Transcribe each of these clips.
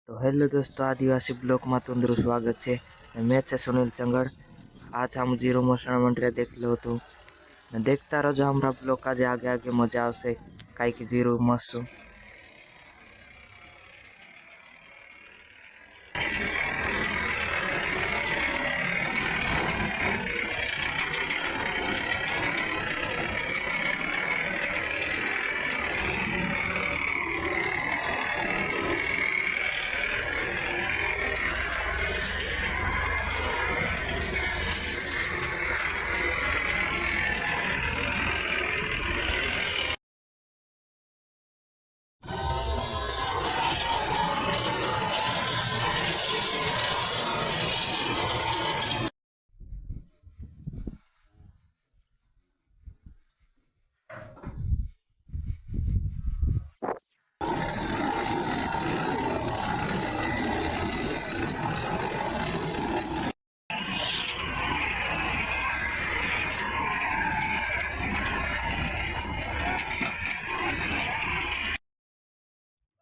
तो हेलो दोस्तों, आदिवासी ब्लॉक में तुंदरु स्वागत है। मैं छे सुनील चंगड़। आज हम जीरो मोशन मंडरिया देख लो तो देखता रहो हमारा ब्लॉक। आज आगे आगे मजा आवशे काई की जीरो मस्त।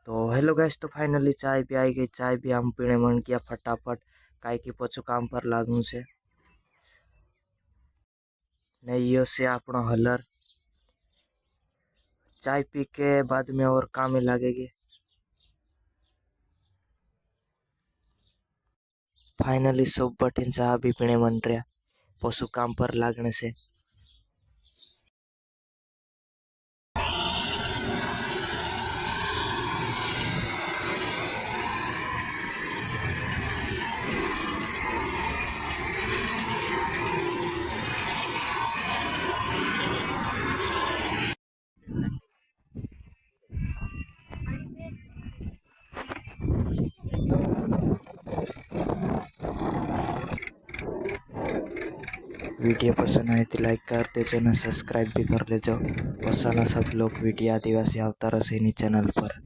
तो हेलो गाइस, तो फाइनली चाय भी आई गई। चाय भी हम पीने मन किया फटाफट काई की पछू काम पर लागू से ने यो से आपनो हलर चाय पी के बाद में और काम में लागेगी। फाइनली सब बठीन चाय भी पीने मन रहा पशु काम पर लागने से। वीडियो पसंद आए तो लाइक कर देजो ने सब्सक्राइब भी कर लेजो। और साला सब लोग वीडियो आदिवासी अवतार से चैनल पर।